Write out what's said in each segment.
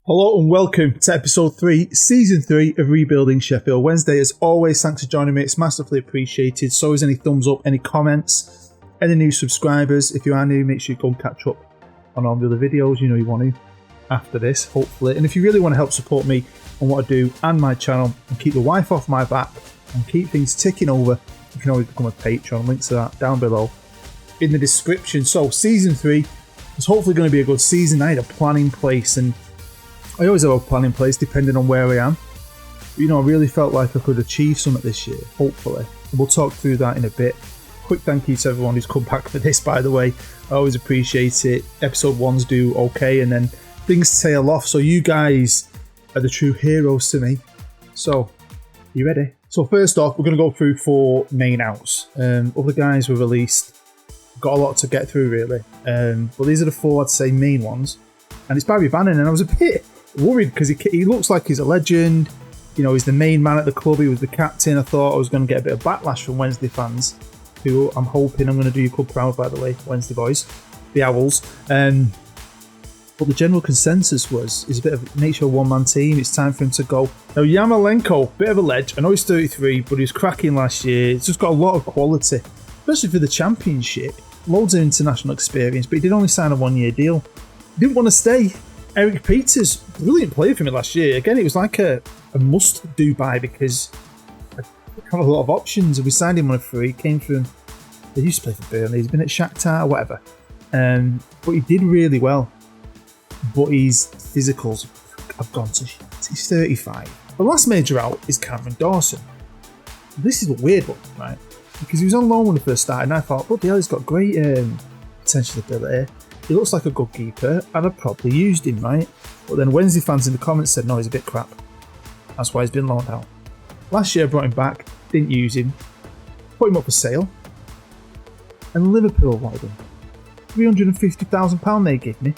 Hello and welcome to episode 3, season 3 of Rebuilding Sheffield Wednesday. As always, thanks for joining me. It's massively appreciated. So is any thumbs up, any comments, any new subscribers. If you are new, make sure you go and catch up on all the other videos. You know you want to after this, hopefully. And if you really want to help support me on what I do and my channel and keep the wife off my back and keep things ticking over, you can always become a Patreon. Link to that down below in the description. So season 3 is hopefully going to be a good season. I had a plan in place, and I always have a plan in place depending on where I am. You know, I really felt like I could achieve something this year, hopefully. And we'll talk through that in a bit. Quick thank you to everyone who's come back for this, by the way. I always appreciate it. Episode 1s do okay, and then things tail off. So you guys are the true heroes to me. So, you ready? So first off, we're going to go through 4 main outs. Other guys were released. Got a lot to get through, really. But these are the 4, I'd say, main ones. And it's Robbie Bannon, and I was a bit worried because he looks like he's a legend. You know, he's the main man at the club. He was the captain. I thought I was going to get a bit of backlash from Wednesday fans, who I'm hoping I'm going to do your club proud, by the way, Wednesday boys, the Owls. But the general consensus he's a bit of nature one-man team. It's time for him to go. Now, Yarmolenko, bit of a ledge. I know he's 33, but he was cracking last year. He's just got a lot of quality, especially for the championship. Loads of international experience, but he did only sign a 1-year deal. He didn't want to stay. Eric Peters, brilliant player for me last year. Again, it was like a must-do buy because I have a lot of options. We signed him on a free. Came from, he used to play for Burnley. He's been at Shakhtar or whatever. But he did really well. But his physicals have gone to shit. He's 35. The last major out is Cameron Dawson. This is a weird one, right? Because he was on loan when he first started, and I thought, bloody hell, he's got great potential ability. He looks like a good keeper, and I probably used him, right? But then Wednesday fans in the comments said, no, he's a bit crap. That's why he's been loaned out. Last year I brought him back, didn't use him, put him up for sale, and Liverpool wanted him. £350,000 they gave me.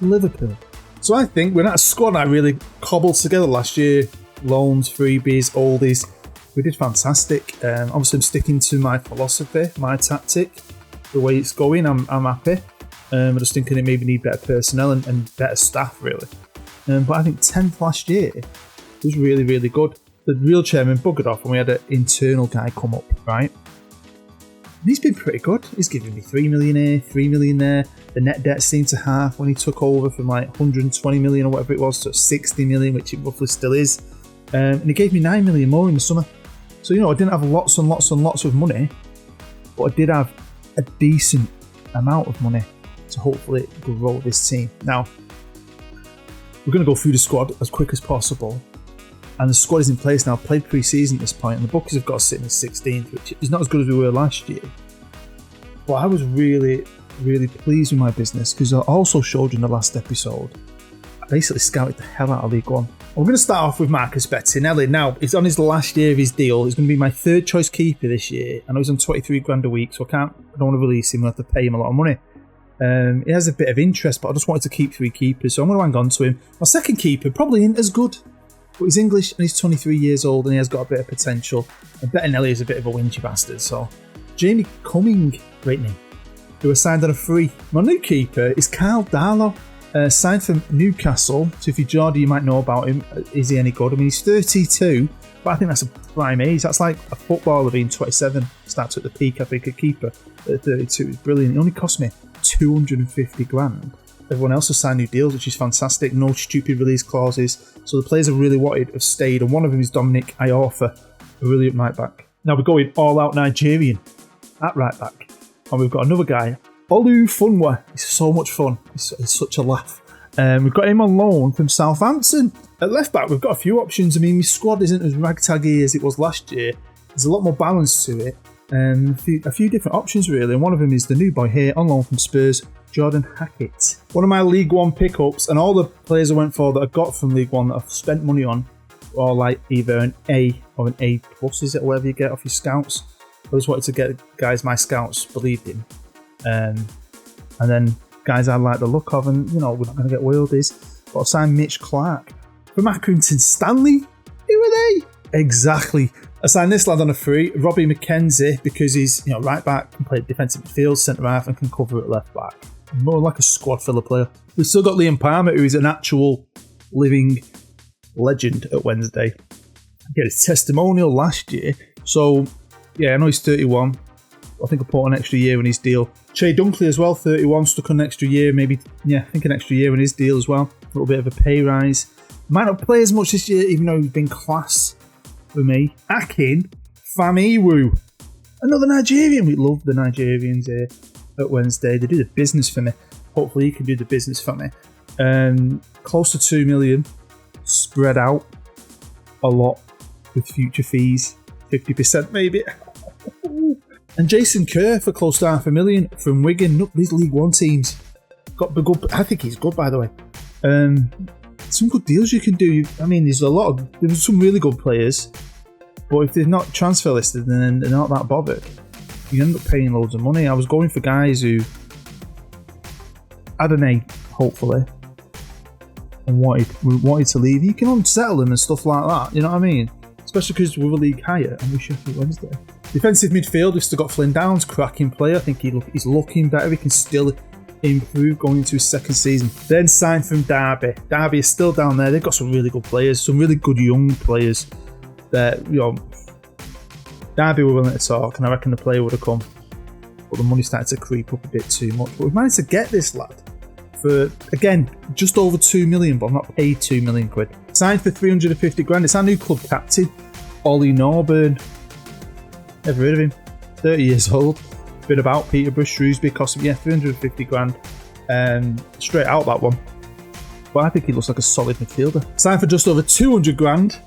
Liverpool. So I think we're not a squad I really cobbled together last year. Loans, freebies, oldies. We did fantastic. Obviously I'm sticking to my philosophy, my tactic. The way it's going, I'm happy. I'm just thinking it maybe need better personnel and better staff, really. But I think 10th last year was really, really good. The real chairman buggered off and we had an internal guy come up, right? And he's been pretty good. He's giving me 3 million here, 3 million there. The net debt seemed to half when he took over from like 120 million or whatever it was to 60 million, which it roughly still is. And he gave me 9 million more in the summer. So, you know, I didn't have lots and lots and lots of money, but I did have a decent amount of money to hopefully grow this team. Now, we're going to go through the squad as quick as possible. And the squad is in place now. I've played pre-season at this point, and the Bookies have got us sitting at 16th, which is not as good as we were last year. But I was really, really pleased with my business because I also showed you in the last episode, I basically scouted the hell out of League One. We're going to start off with Marcus Bettinelli. Now, he's on his last year of his deal. He's going to be my 3rd choice keeper this year. I know he's on 23 grand a week, so I don't want to release him. I have to pay him a lot of money. He has a bit of interest, but I just wanted to keep 3 keepers, so I'm going to hang on to him. My second keeper probably isn't as good, but he's English and he's 23 years old and he has got a bit of potential. And Bettinelli is a bit of a whingy bastard, so Jamie Cumming, great name, who was signed on a free. My new keeper is Carl Darlow. Signed from Newcastle. So if you're Geordie, you might know about him. Is he any good? I mean, he's 32, but I think that's a prime age. That's like a footballer being 27. Starts at the peak, I think, a keeper at 32 is brilliant. It only cost me 250 grand. Everyone else has signed new deals, which is fantastic. No stupid release clauses. So the players I really wanted have stayed, and one of them is Dominic Iorfa, a brilliant right back. Now we're going all-out Nigerian at right back. And we've got another guy, Ollufunwa. He's so much fun. He's such a laugh. We've got him on loan from Southampton. At left back, we've got a few options. I mean, my squad isn't as ragtaggy as it was last year. There's a lot more balance to it. A few different options, really. And one of them is the new boy here, on loan from Spurs, Jordan Hackett. One of my League One pickups, and all the players I went for that I got from League One that I've spent money on are like either an A or an A+, is it, or whatever you get off your scouts. I just wanted to get guys my scouts believed in. And then guys I like the look of, and you know, we're not going to get worldies. But I signed Mitch Clark from Accrington Stanley. Who are they? Exactly. I signed this lad on a free, Robbie Mckenzie, because he's, you know, right back, can play defensive midfield, centre half, and can cover at left back. More like a squad filler player. We've still got Liam Palmer, who is an actual living legend at Wednesday. He had his testimonial last year. So, yeah, I know he's 31. I think I put an extra year in his deal. Che Dunkley as well, 31, stuck on an extra year. Maybe, yeah, I think an extra year in his deal as well. A little bit of a pay rise. Might not play as much this year, even though he's been class for me. Akin Famiwu. Another Nigerian. We love the Nigerians here at Wednesday. They do the business for me. Hopefully he can do the business for me. Close to 2 million. Spread out a lot with future fees. 50% maybe. And Jason Kerr for close to $500,000 from Wigan. Look, these League One teams got the good. I think he's good, by the way. Some good deals you can do. I mean, there's some really good players, but if they're not transfer listed, then they're not that bothered. You end up paying loads of money. I was going for guys who had an A, hopefully, and wanted to leave. You can unsettle them and stuff like that. You know what I mean? Especially because we're a league higher and we're Sheffield Wednesday. Defensive midfield, we've still got Flynn Downs, cracking player. I think he's looking better. He can still improve going into his second season. Then signed from Derby. Derby is still down there. They've got some really good players, some really good young players that, you know, Derby were willing to talk, and I reckon the player would have come. But the money started to creep up a bit too much. But we've managed to get this lad for, again, just over 2 million, but I'm not paid 2 million quid. Signed for 350 grand. It's our new club captain, Ollie Norburn. Never heard of him. 30 years old. Been about Peterborough, Shrewsbury, cost him, 350 grand. Straight out that one. But I think he looks like a solid midfielder. Signed for just over 200 grand.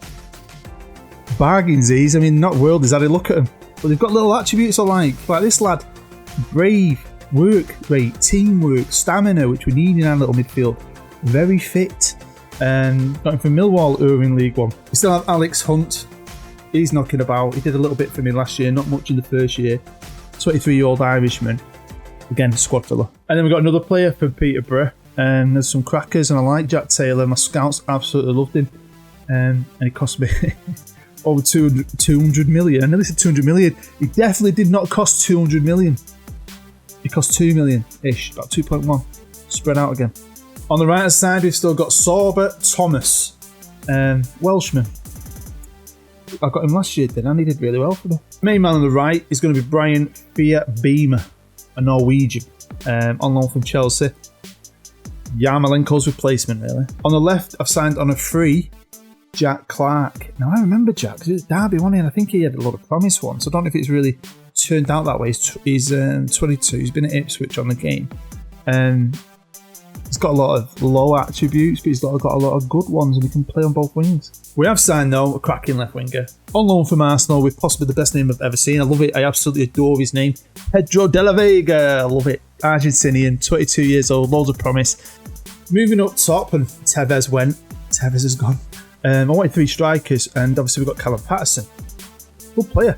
Bargains these. I mean, not world. Had a look at him. But they've got little attributes I like this lad. Brave, work rate, teamwork, stamina, which we need in our little midfield. Very fit. Got him from Millwall, in League One. We still have Alex Hunt. He's knocking about. He did a little bit for me last year, not much in the first year. 23-year-old Irishman. Again, squad filler. And then we've got another player from Peterborough. There's some crackers, and I like Jack Taylor. My scouts absolutely loved him. And he cost me over 200 million. I know this is 200 million. He definitely did not cost 200 million. He cost 2 million-ish, about 2.1. Spread out again. On the right side, we've still got Sorba Thomas, Welshman. I got him last year, didn't I? He did really well for me. Main man on the right is going to be Brian Beamer, a Norwegian, on loan from Chelsea. Yarmolenko's replacement, really. On the left, I've signed on a free Jack Clark. Now, I remember Jack, because it was Derby, wasn't he? And I think he had a lot of promise once. I don't know if it's really turned out that way. He's 22. He's been at Ipswich on the game. He's got a lot of low attributes, but he's got a lot of good ones, and he can play on both wings. We have signed, though, a cracking left winger. On loan from Arsenal, with possibly the best name I've ever seen. I love it. I absolutely adore his name. Pedro De La Vega. I love it. Argentinian, 22 years old, loads of promise. Moving up top, and Tevez went. Tevez has gone. I wanted 3 strikers, and obviously we've got Callum Patterson. Good player.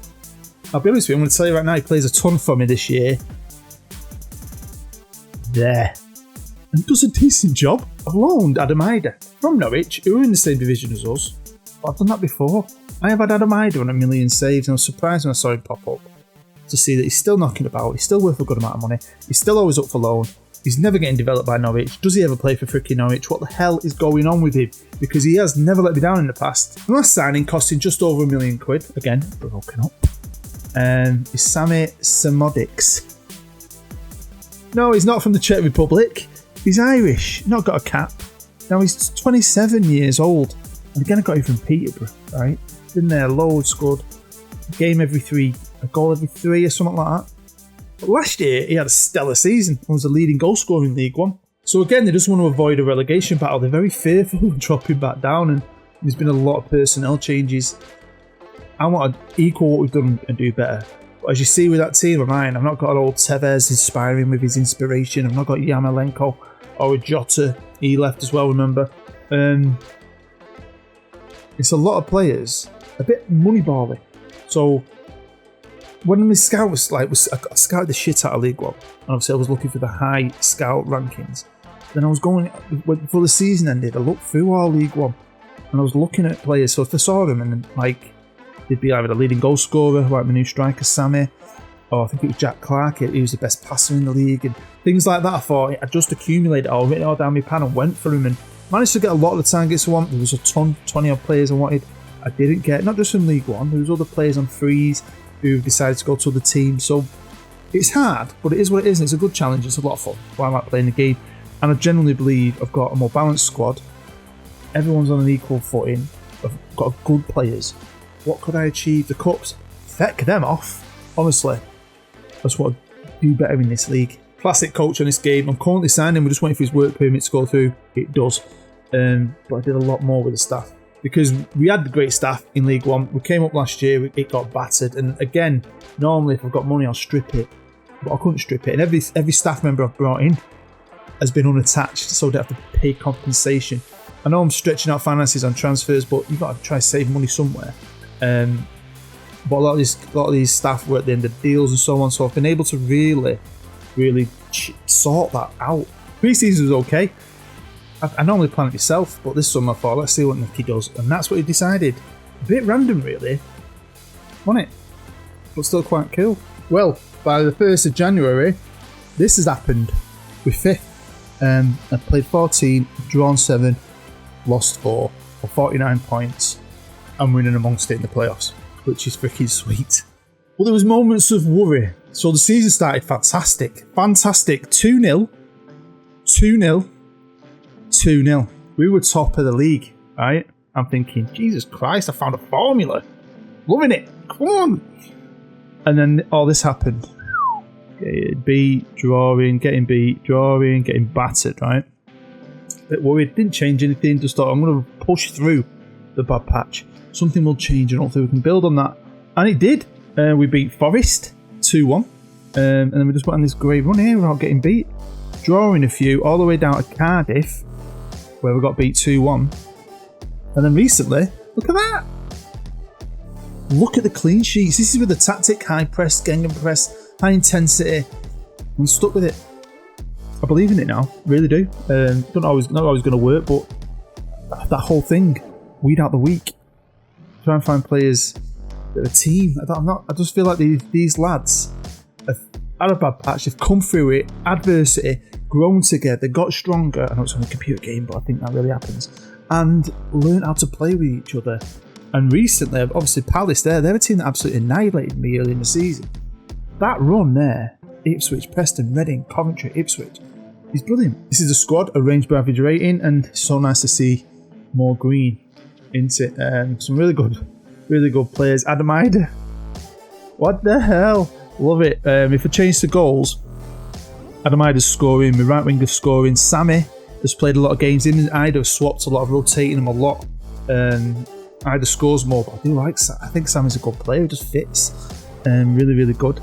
I'll be honest with you, I'm going to tell you right now, he plays a ton for me this year. There. And does a decent job. I've loaned Adam Ida from Norwich, who are in the same division as us. But I've done that before. I have had Adam Ida on 1 million saves, and I was surprised when I saw him pop up to see that he's still knocking about. He's still worth a good amount of money. He's still always up for loan. He's never getting developed by Norwich. Does he ever play for freaking Norwich? What the hell is going on with him? Because he has never let me down in the past. The last signing costing just over £1 million. Again, broken up. Is Sammy Samodics. No, he's not from the Czech Republic. He's Irish, not got a cap. Now he's 27 years old. And again, I got him from Peterborough, right? Been there, loads, scored a goal every 3 or something like that. But last year, he had a stellar season and was the leading goal scorer in League One. So again, they just want to avoid a relegation battle. They're very fearful of dropping back down, and there's been a lot of personnel changes. I want to equal what we've done and do better. But as you see with that team of mine, I've not got an old Tevez inspiring with his inspiration. I've not got Yarmolenko or a Jota. He left as well, remember. It's a lot of players, a bit moneybally. So when the scout was I scouted the shit out of League One, and obviously I was looking for the high scout rankings. Then I was going, before the season ended, I looked through all League One, and I was looking at players. So if I saw them, and like, they'd be either the leading goal scorer, like my new striker Sammy, or I think it was Jack Clark, he was the best passer in the league, and things like that. I thought I just accumulated it all, written it all down my pan and went for him, and managed to get a lot of the targets I want. There was a ton, 20 odd players I wanted. I didn't get, not just from League One, there was other players on frees who decided to go to other teams. So it's hard, but it is what it is. It's a good challenge. It's a lot of fun. Why I like playing the game. And I genuinely believe I've got a more balanced squad. Everyone's on an equal footing. I've got good players. What could I achieve? The cups, feck them off. Honestly, I just want to do better in this league. Classic coach on this game. I'm currently signing. We're just waiting for his work permit to go through. It does. But I did a lot more with the staff. Because we had great staff in League One. We came up last year, it got battered. And again, normally if I've got money, I'll strip it. But I couldn't strip it. And every staff member I've brought in has been unattached, so I don't have to pay compensation. I know I'm stretching out finances on transfers, but you've got to try to save money somewhere. But a lot of these staff were at the end of deals and so on, so I've been able to really sort that out. Pre-season was okay. I normally plan it myself, but this summer I thought, let's see what Nicky does, and that's what he decided. A bit random, really, wasn't it? But still quite cool. Well, by the 1st of January, this has happened. We're 5th. I've played 14, drawn 7, lost 4, for 49 points. I'm winning amongst it in the playoffs, which is freaking sweet. Well, there was moments of worry. So the season started fantastic. 2-0. 2-0. 2-0. We were top of the league, right? I'm thinking, Jesus Christ, I found a formula. Loving it. Come on. And then all this happened. Getting beat, drawing, getting beat, drawing, getting battered, right? A bit worried. Didn't change anything. Just thought, I'm going to push through the bad patch. Something will change and hopefully we can build on that. And it did. We beat Forest 2-1. And then we just went on this great run here without getting beat. Drawing a few all the way down to Cardiff, where we got beat 2-1. And then recently, look at that. Look at the clean sheets. This is with the tactic, high press, gegenpress, high intensity. I'm stuck with it. I believe in it now. Really do. Not always going to work, but that whole thing, weed out the weak. Try and find players that are a team. I just feel like these lads have had a bad patch. They've come through it, adversity, grown together, got stronger. I know it's only a computer game, but I think that really happens. And learn how to play with each other. And recently, obviously Palace they're a team that absolutely annihilated me early in the season. That run there, Ipswich, Preston, Reading, Coventry, Ipswich, is brilliant. This is a squad arranged by average rating, and it's so nice to see more green into it. Some really good players. Adam Ida, what the hell? Love it. If I change the goals, Adam Ida's scoring, my right winger scoring. Sammy has played a lot of games. Him and Ida have swapped a lot, rotating him a lot. Ida scores more, but I do like Sam. I think Sammy's a good player. He just fits. Really, really good.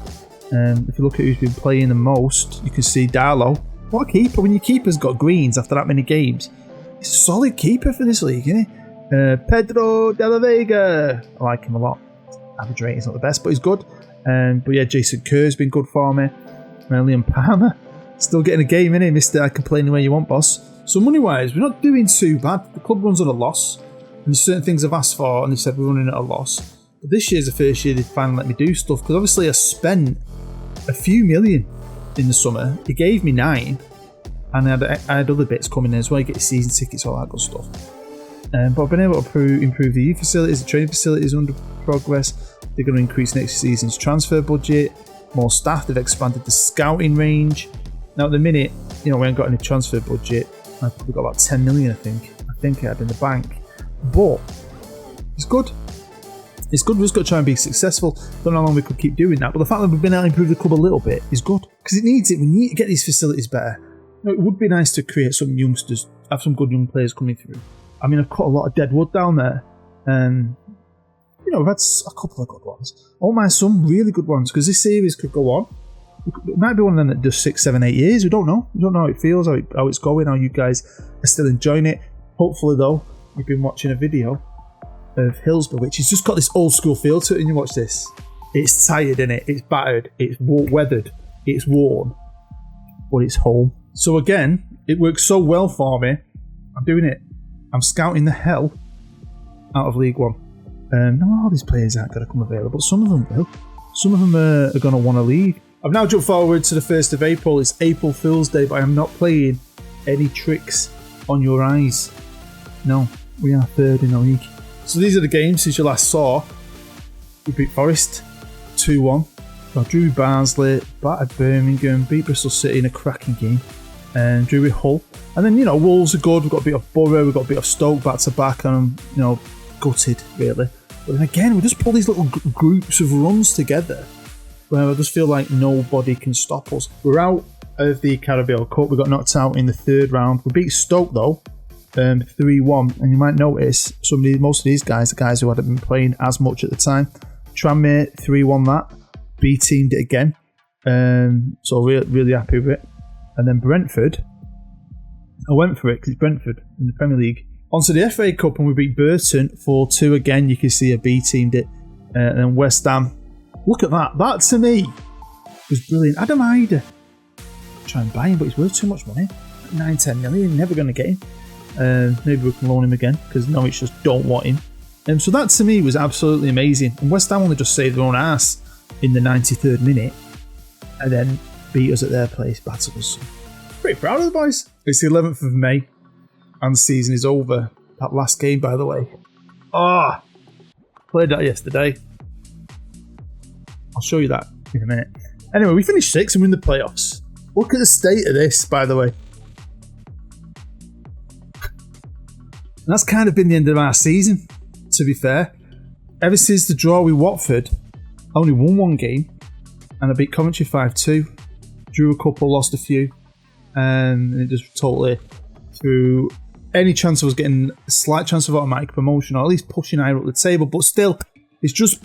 If you look at who's been playing the most, you can see Darlow. What a keeper. When your keeper's got greens after that many games, he's a solid keeper for this league, isn't he? Pedro De La Vega. I like him a lot. Average rating's not the best, but he's good. But yeah, Jason Kerr's been good for me. Liam Palmer. Still getting a game, innit, Mr. I can play anywhere you want, boss. So money-wise, we're not doing too bad. The club runs on a loss. And there's certain things I've asked for, and they said we're running at a loss. But this year's the first year they finally let me do stuff, because obviously I spent a few million in the summer. He gave me 9, and I had other bits coming in as well. You get your season tickets, all that good stuff. But I've been able to improve the youth facilities, the training facilities under progress. They're going to increase next season's transfer budget. More staff. They've expanded the scouting range. Now at the minute, we haven't got any transfer budget. I've probably got about 10 million, I think I had in the bank. But it's good. It's good. We've just got to try and be successful. Don't know how long we could keep doing that. But the fact that we've been able to improve the club a little bit is good, because it needs it. We need to get these facilities better. It would be nice to create some youngsters, have some good young players coming through. I mean, I've cut a lot of dead wood down there. We've had a couple of good ones. Oh my, some really good ones, because this series could go on. It might be one of them that does 6, 7, 8 years. We don't know. We don't know how it feels, how it's going, how you guys are still enjoying it. Hopefully, though, you've been watching a video of Hillsborough, which has just got this old school feel to it, and you watch this. It's tired, innit? It's battered, it's weathered, it's worn, but it's home. So again, it works so well for me. I'm doing it. I'm scouting the hell out of League One. Not all these players aren't going to come available, but some of them will. some of them are going to want to leave. I've now jumped forward to the 1st of April. It's April Fool's Day, but I am not playing any tricks on your eyes. No, we are 3rd in the league. So these are the games since you last saw. We beat Forest 2-1. I drew with Barnsley, battered Birmingham, beat Bristol City in a cracking game, and drew with Hull. And then, Wolves are good. We've got a bit of Borough, we've got a bit of Stoke back to back, and I'm, gutted, really. But then again, we just pull these little groups of runs together where I just feel like nobody can stop us. We're out of the Carabao Cup. We got knocked out in the 3rd round. We beat Stoke, though, 3-1. And you might notice most of these guys are guys who hadn't been playing as much at the time. Tranmere 3-1 that. B-teamed it again. So really happy with it. And then Brentford, I went for it because it's Brentford in the Premier League. Onto the FA Cup, and we beat Burton 4-2 again. You can see I B-teamed it. And then West Ham. Look at that. That to me was brilliant. Adam Ider. Try and buy him, but he's worth too much money. 9-10 million. Never going to get him. Maybe we can loan him again because Norwich just don't want him. So that to me was absolutely amazing. And West Ham only just saved their own ass in the 93rd minute and then beat us at their place, battered us. Pretty proud of the boys. It's the 11th of May and the season is over. That last game, by the way. Played that yesterday. I'll show you that in a minute. Anyway, we finished 6th and we're in the playoffs. Look at the state of this, by the way. And that's kind of been the end of our season, to be fair. Ever since the draw with Watford, I only won 1 game, and I beat Coventry 5-2. Drew a couple, lost a few, and it just totally threw any chance I was getting a slight chance of automatic promotion, or at least pushing higher up the table. But still, it's just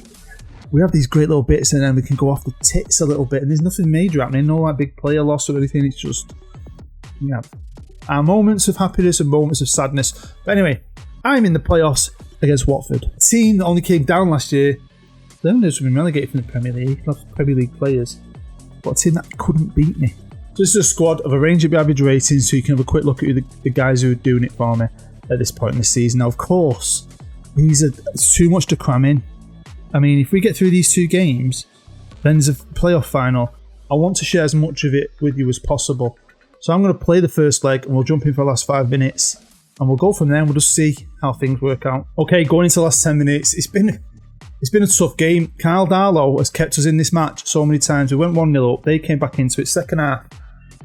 we have these great little bits, and then we can go off the tits a little bit, and there's nothing major happening, no like big player loss or anything. It's just our moments of happiness and moments of sadness. But anyway, I'm in the playoffs against Watford, a team that only came down last year. They've just been relegated from the Premier League, not Premier League players, but a team that couldn't beat me. So this is a squad of a range of average ratings, so you can have a quick look at the guys who are doing it for me at this point in the season. Now, of course, it's too much to cram in. I mean, if we get through these 2 games, then there's a playoff final. I want to share as much of it with you as possible. So I'm going to play the first leg, and we'll jump in for the last 5 minutes, and we'll go from there, and we'll just see how things work out. Okay, going into the last 10 minutes, it's been a tough game. Carl Darlow has kept us in this match so many times. We went 1-0 up. They came back into it. Second half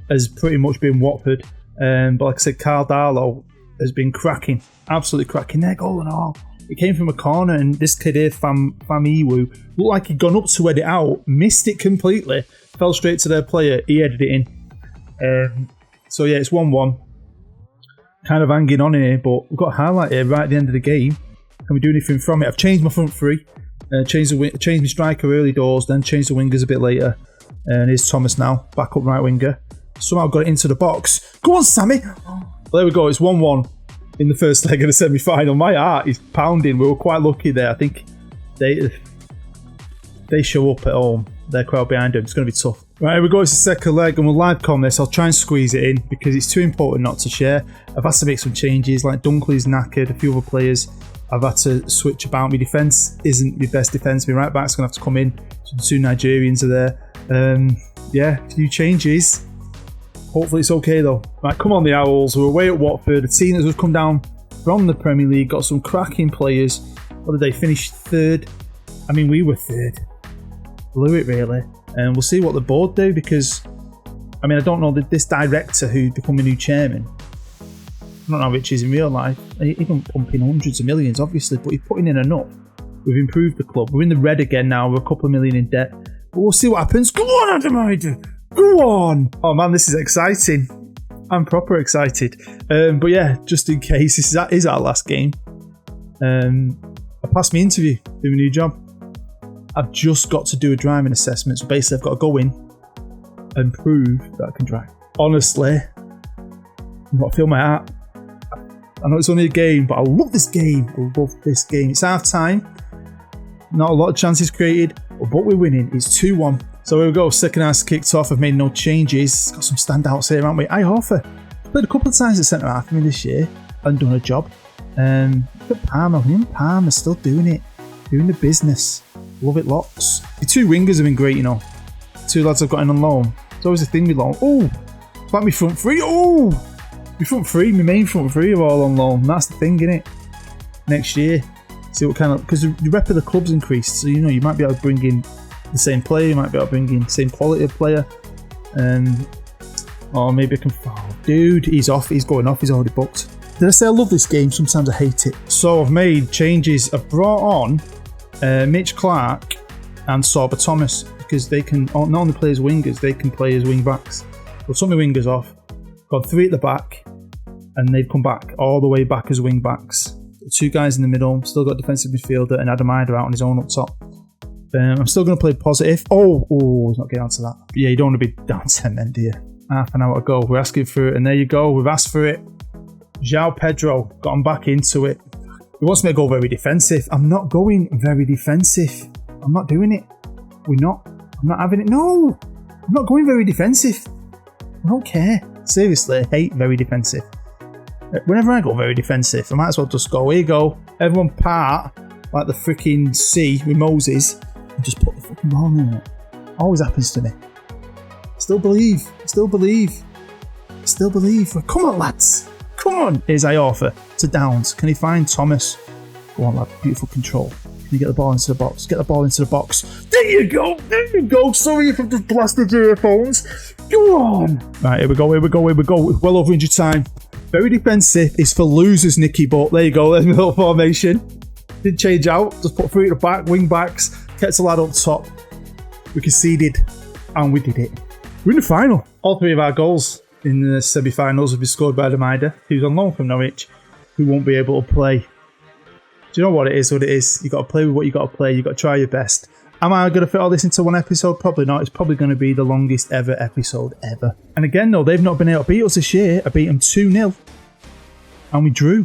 has pretty much been Watford. But like I said, Carl Darlow has been cracking. Absolutely cracking. Their goal and all. It came from a corner, and this kid here, Famiwu, looked like he'd gone up to head it out, missed it completely, fell straight to their player. He headed it in. So yeah, it's 1-1. Kind of hanging on here, but we've got a highlight here right at the end of the game. Can we do anything from it? I've changed my front 3. Changed my striker early doors, then changed the wingers a bit later. And here's Thomas now, back up right winger. Somehow got it into the box. Go on, Sammy! Well, there we go, it's 1-1 in the first leg of the semi-final. My heart is pounding. We were quite lucky there. I think they show up at home. Their crowd behind them. It's going to be tough. Right, here we go. It's the second leg, and we'll live com this. I'll try and squeeze it in because it's too important not to share. I've had to make some changes, like Dunkley's knackered, a few other players. I've had to switch about. My defence isn't my best defence. My right back's going to have to come in. So the 2 Nigerians are there. Yeah, a few changes. Hopefully it's okay though. Right, come on the Owls. We're away at Watford. A team that's just come down from the Premier League. Got some cracking players. What did they finish? 3rd? I mean, we were 3rd. Blew it really. And we'll see what the board do because, I mean, I don't know this director who's become a new chairman. I don't know how rich he is in real life. He can pump in hundreds of millions, obviously, but he's putting in enough. We've improved the club. We're in the red again now. We're a couple of million in debt. But we'll see what happens. Go on, Adam Ider. Go on. Oh, man, this is exciting. I'm proper excited. But yeah, just in case, this is our last game. I passed my interview, do my new job. I've just got to do a driving assessment. So basically, I've got to go in and prove that I can drive. Honestly, I've got to feel my heart. I know it's only a game, but I love this game. I love this game. It's half time. Not a lot of chances created, but we're winning. It's 2-1. So here we go. Second half kicked off. I've made no changes. Got some standouts here, haven't we? Iorfa. Played a couple of times at centre half for me this year and done a job. But Palmer, Palmer's still doing it. Doing the business. Love it lots. The two wingers have been great, you know. Two lads I've got in on loan. It's always a thing with loan. Oh, it's like my front three. Oh, my main front three are all on loan. That's the thing, innit? Next year, see what kind of, because the rep of the club's increased, so you know you might be able to bring in the same player, you might be able to bring in the same quality of player, or maybe I can. Oh, dude, he's off. He's going off. He's already booked. Did I say I love this game? Sometimes I hate it. So I've made changes. I've brought on Mitch Clark and Sorba Thomas because they can not only play as wingers, they can play as wing backs. So I took my wingers off, got three at the back, and they've come back all the way back as wing backs. Two guys in the middle, still got defensive midfielder and Adam Ida out on his own up top. I'm still going to play positive. Oh, he's not getting onto that. But yeah, you don't want to be down 10 men, do you? Half an hour ago, we're asking for it, and there you go, we've asked for it. João Pedro, got him back into it. He wants me to go very defensive. I'm not going very defensive. I'm not doing it. I'm not having it. No, I'm not going very defensive. I don't care. Seriously, I hate very defensive. Whenever I go very defensive, I might as well just go, here you go, everyone part like the freaking sea with Moses and just put the fucking ball in it. Always happens to me. Still believe. Come on, lads. Come on. Here's Iorfa to Downs. Can he find Thomas? Go on, lad. Beautiful control. Can you get the ball into the box? Get the ball into the box. There you go. Sorry if I've just blasted your earphones. Go on. Right, here we go. Well over injury time. Very defensive. It's for losers, Nicky, but there you go. There's my little formation. Didn't change out. Just put three at the back, wing backs. Kept a lad up top. We conceded, and we did it. We're in the final. All three of our goals in the semi-finals have been scored by Adam Ida, who's on loan from Norwich, who won't be able to play. Do you know what it is? You got to play with what you got to play. You got to try your best. Am I going to fit all this into one episode? Probably not. It's probably going to be the longest ever episode ever. And again, though, they've not been able to beat us this year. I beat them 2-0. And we drew.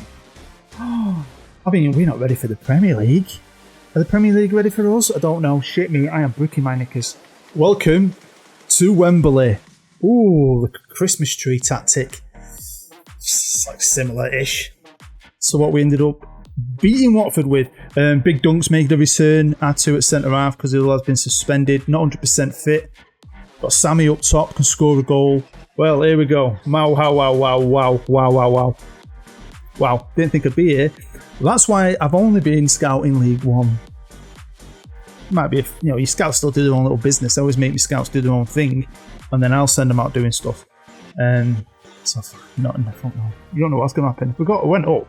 I mean, we're not ready for the Premier League. Are the Premier League ready for us? I don't know. Shit me, I am bricking my knickers. Welcome to Wembley. Ooh, the Christmas tree tactic. It's like similar-ish. So what we ended up beating Watford with. Big Dunk's making a return. Our two at centre-half because the other has been suspended. Not 100% fit. Got Sammy up top, can score a goal. Well, here we go. Wow, didn't think I'd be here. Well, that's why I've only been scouting League One. Might be, your scouts still do their own little business. I always make my scouts do their own thing, and then I'll send them out doing stuff. So not in the front now. You don't know what's going to happen. If we went up,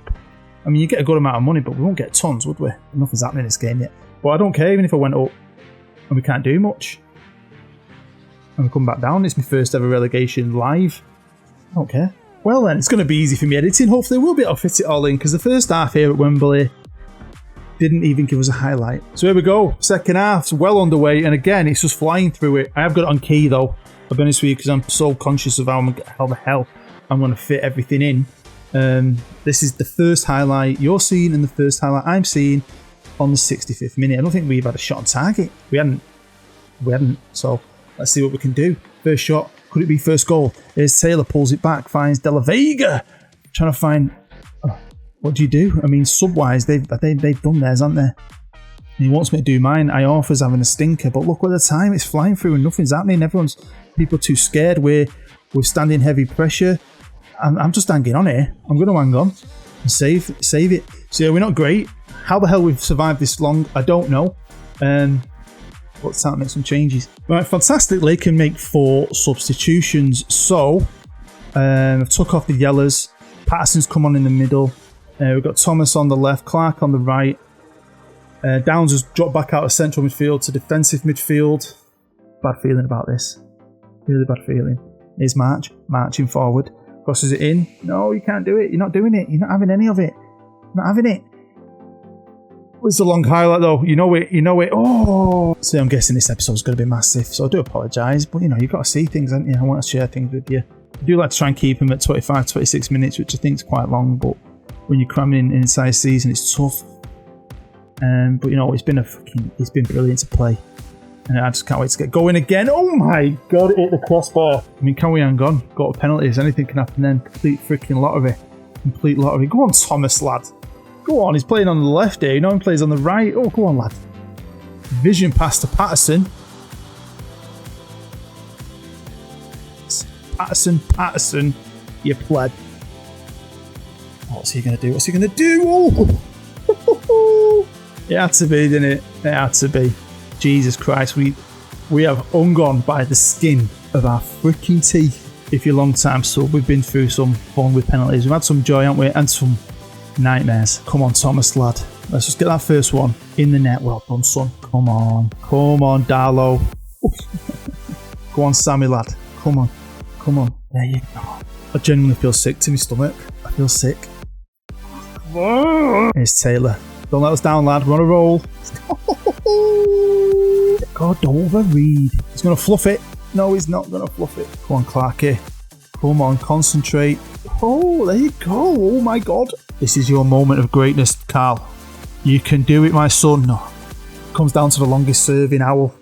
I mean, you get a good amount of money, but we won't get tons, would we? Nothing's happening in this game yet. But I don't care even if I went up and we can't do much. And we come back down. It's my first ever relegation live. I don't care. Well then, it's going to be easy for me editing. Hopefully we'll be able to fit it all in, because the first half here at Wembley didn't even give us a highlight. So here we go. Second half's well underway, and again, it's just flying through it. I have got it on key though, I'll be honest with you, because I'm so conscious of how the hell I'm going to fit everything in. This is the first highlight you're seeing and the first highlight I'm seeing on the 65th minute. I don't think we've had a shot on target. We hadn't. So let's see what we can do. First shot. Could it be first goal? Here's Taylor, pulls it back, finds De La Vega. Trying to find... what do you do? I mean, sub-wise, they've done theirs, haven't they? And he wants me to do mine. Iorfa's having a stinker, but look at the time. It's flying through and nothing's happening. People are too scared. We're standing heavy pressure. I'm just hanging on here. I'm going to hang on and save it. So yeah, we're not great. How the hell we've survived this long, I don't know. Let's start make some changes. Right, fantastically can make 4 substitutions. So I've took off the yellers. Patterson's come on in the middle. We've got Thomas on the left, Clark on the right. Downs has dropped back out of central midfield to defensive midfield. Bad feeling about this. Really bad feeling. Here's marching forward. Crosses it in. No, you can't do it. You're not doing it. You're not having any of it. You're not having it. It's a long highlight though. You know it. Oh! So I'm guessing this episode's going to be massive. So I do apologise. But you've got to see things, haven't you? I want to share things with you. I do like to try and keep them at 25, 26 minutes, which I think is quite long. But when you're cramming in inside season, it's tough. But it's been brilliant to play. And I just can't wait to get going again. Oh my God, it hit the crossbar. I mean, can we hang on? Got a penalties. Anything can happen then. Complete freaking lottery. Go on, Thomas, lad. Go on, he's playing on the left here. He plays on the right. Oh, go on, lad. Vision pass to Patterson. Patterson, you pleb. What's he going to do? Oh! It had to be, didn't it? It had to be. Jesus Christ, we have hung on by the skin of our freaking teeth. If you're a long time sub, we've been through some fun with penalties. We've had some joy, haven't we? And some nightmares. Come on, Thomas, lad. Let's just get that first one in the net. Well done, son. Come on, Darlow. Go on, Sammy, lad. Come on. There you go. I genuinely feel sick to my stomach. I feel sick. Here's Taylor. Don't let us down, lad. We're on a roll. Cordova Reed. He's going to fluff it. No, he's not going to fluff it. Come on, Clarky. Come on, concentrate. Oh, there you go. Oh, my God. This is your moment of greatness, Carl. You can do it, my son. No. Comes down to the longest serving owl.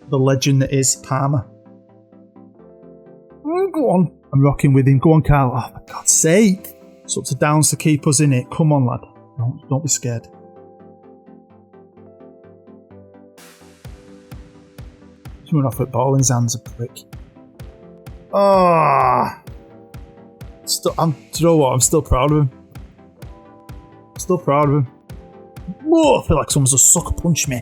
The legend that is Palmer. Go on. I'm rocking with him. Go on, Carl. Oh, for God's sake. It's up to Downs to keep us in it. Come on, lad. Don't be scared. He's running off at ball in his hands, a prick. Ah. Do you know what? I'm still proud of him. Whoa, I feel like someone's just sucker punched me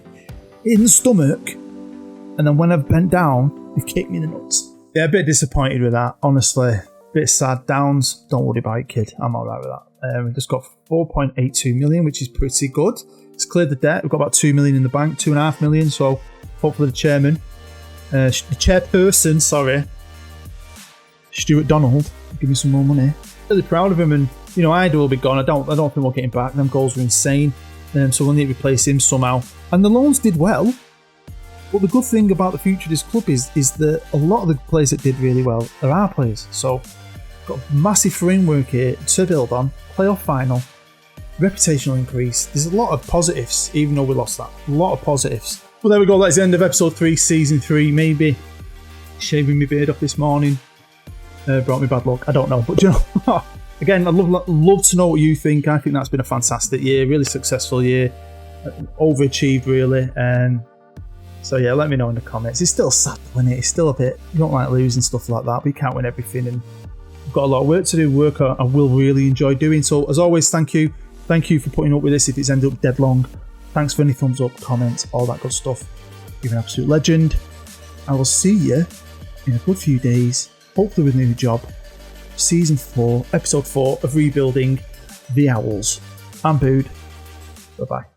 in the stomach. And then when I've bent down, they've kicked me in the nuts. Yeah, a bit disappointed with that, honestly. Bit sad. Downs, don't worry about it, kid. I'm alright with that. We've just got 4.82 million, which is pretty good. It's cleared the debt. We've got about 2 million in the bank, 2.5 million. So hopefully the chairperson, Stuart Donald, give me some more money. Really proud of him, and Ida will be gone. I don't think we'll get him back. Them goals were insane. So we'll need to replace him somehow. And the loans did well. But the good thing about the future of this club is that a lot of the players that did really well are our players. So got a massive framework here to build on. Playoff final, reputational increase. There's a lot of positives, even though we lost that. A lot of positives. Well, there we go. That's the end of episode 3, season 3. Maybe shaving my beard off this morning brought me bad luck. I don't know. But again, I'd love to know what you think. I think that's been a fantastic year, really successful year. Overachieved, really. So yeah, let me know in the comments. It's still sad, isn't it? It's still a bit, you don't like losing stuff like that, but you can't win everything, and we've got a lot of work to do, work I will really enjoy doing. So as always, thank you for putting up with this if it's ended up dead long. Thanks for any thumbs up, comments, all that good stuff. You're an absolute legend. I will see you in a good few days, hopefully with a new job. Season 4, episode 4 of Rebuilding the Owls. I'm Bood. Bye bye.